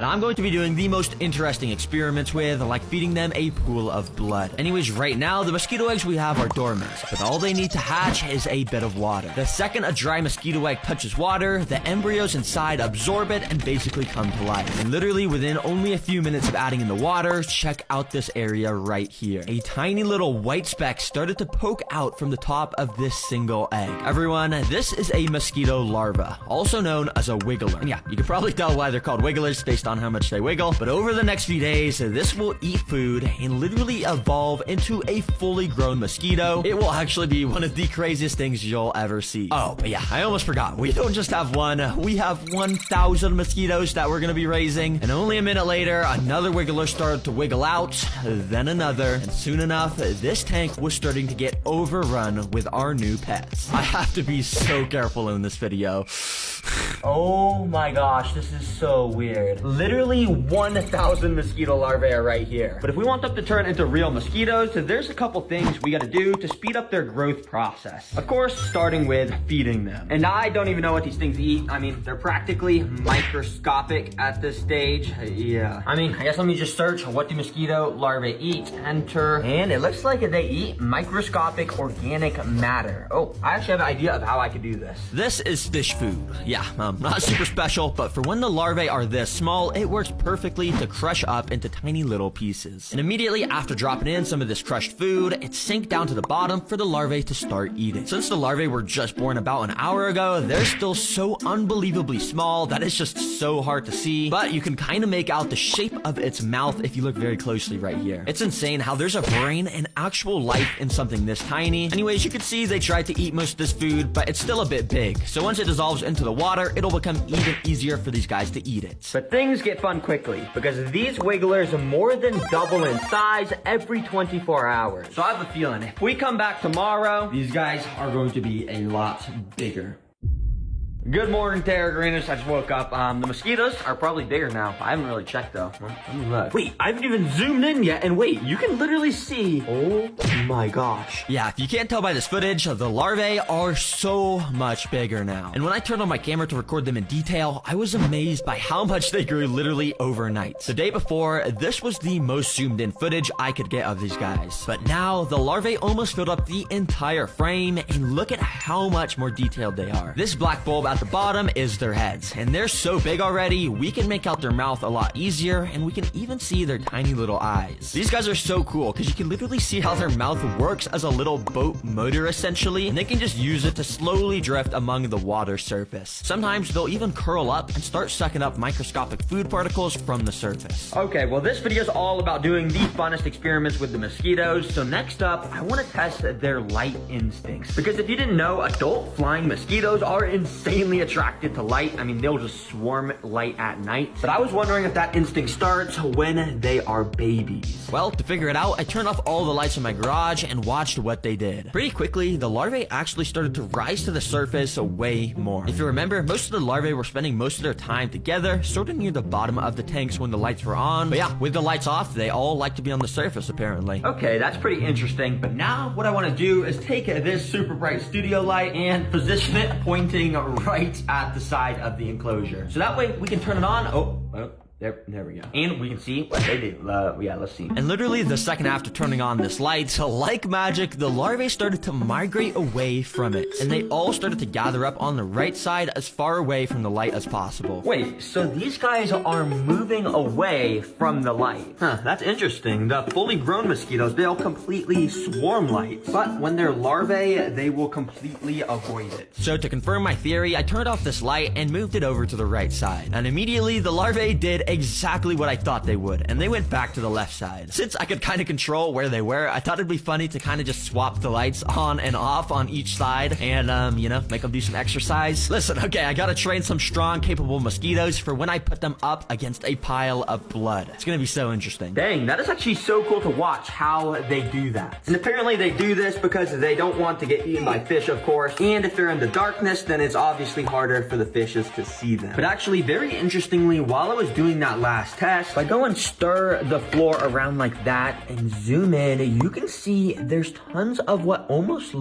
And I'm going to be doing the most interesting experiments with, like feeding them a pool of blood. Anyways, right now, the mosquito eggs we have are dormant, but all they need to hatch is a bit of water. The second a dry mosquito egg touches water, the embryos inside absorb it and basically come to life. And literally within only a few minutes of adding in the water, check out this area right here. A tiny little white speck started to poke out from the top of this single egg. Everyone, this is a mosquito larva, also known as a wiggler. And yeah, you can probably tell why they're called wigglers based on how much they wiggle, but over the next few days, this will eat food and literally evolve into a fully grown mosquito. It will actually be one of the craziest things you'll ever see. Oh, but yeah, I almost forgot. We don't just have one, we have 1,000 mosquitoes that we're gonna be raising, and only a minute later, another wiggler started to wiggle out, then another, and soon enough, this tank was starting to get overrun with our new pets. I have to be so careful in this video. Oh my gosh, this is so weird. Literally 1,000 mosquito larvae are right here. But if we want them to turn into real mosquitoes, there's a couple things we gotta do to speed up their growth process. Of course, starting with feeding them. And I don't even know what these things eat. I mean, they're practically microscopic at this stage. Yeah. I mean, I guess let me just search, what do mosquito larvae eat? Enter. And it looks like they eat microscopic organic matter. Oh, I actually have an idea of how I could do this. This is fish food. Yeah, not super special, but for when the larvae are this small, it works perfectly to crush up into tiny little pieces. And immediately after dropping in some of this crushed food, it sank down to the bottom for the larvae to start eating. Since the larvae were just born about an hour ago, they're still so unbelievably small that it's just so hard to see, but you can kind of make out the shape of its mouth if you look very closely right here. It's insane how there's a brain and actual life in something this tiny. Anyways, you can see they tried to eat most of this food, but it's still a bit big. So once it dissolves into the water, it'll become even easier for these guys to eat it. But things get fun quickly, because these wigglers more than double in size every 24 hours. So I have a feeling if we come back tomorrow, these guys are going to be a lot bigger. Good morning, Terra Greeners. I just woke up. The mosquitoes are probably bigger now. I haven't really checked though. Let me look. Wait, I haven't even zoomed in yet. And wait, you can literally see. Oh my gosh. Yeah, if you can't tell by this footage, the larvae are so much bigger now. And when I turned on my camera to record them in detail, I was amazed by how much they grew literally overnight. The day before, this was the most zoomed in footage I could get of these guys. But now, the larvae almost filled up the entire frame, and look at how much more detailed they are. This black bulb at the bottom is their heads, and they're so big already, we can make out their mouth a lot easier, and we can even see their tiny little eyes. These guys are so cool, because you can literally see how their mouth works as a little boat motor essentially, and they can just use it to slowly drift among the water surface. Sometimes they'll even curl up and start sucking up microscopic food particles from the surface. Okay, well this video is all about doing the funnest experiments with the mosquitoes, so next up, I want to test their light instincts. Because if you didn't know, adult flying mosquitoes are insanely attracted to light. I mean, they'll just swarm light at night. But I was wondering if that instinct starts when they are babies. Well, to figure it out, I turned off all the lights in my garage and watched what they did. Pretty quickly, the larvae actually started to rise to the surface way more. If you remember, most of the larvae were spending most of their time together, sort of near the bottom of the tanks when the lights were on. But yeah, with the lights off, they all like to be on the surface apparently. Okay, that's pretty interesting. But now what I want to do is take this super bright studio light and position it pointing right at the side of the enclosure. So that way we can turn it on. Oh, there we go. And we can see what they do. Yeah, let's see. And literally the second after turning on this light, like magic, the larvae started to migrate away from it. And they all started to gather up on the right side as far away from the light as possible. Wait, so these guys are moving away from the light. Huh, that's interesting. The fully grown mosquitoes, they'll completely swarm light. But when they're larvae, they will completely avoid it. So to confirm my theory, I turned off this light and moved it over to the right side. And immediately the larvae did exactly what I thought they would, and they went back to the left side. Since I could kind of control where they were, I thought it'd be funny to kind of just swap the lights on and off on each side and, you know, make them do some exercise. Listen, okay, I gotta train some strong, capable mosquitoes for when I put them up against a pile of blood. It's gonna be so interesting. Dang, that is actually so cool to watch how they do that. And apparently they do this because they don't want to get eaten by fish, of course, and if they're in the darkness, then it's obviously harder for the fishes to see them. But actually, very interestingly, while I was doing that last test, if I go and stir the floor around like that and zoom in, you can see there's tons of what almost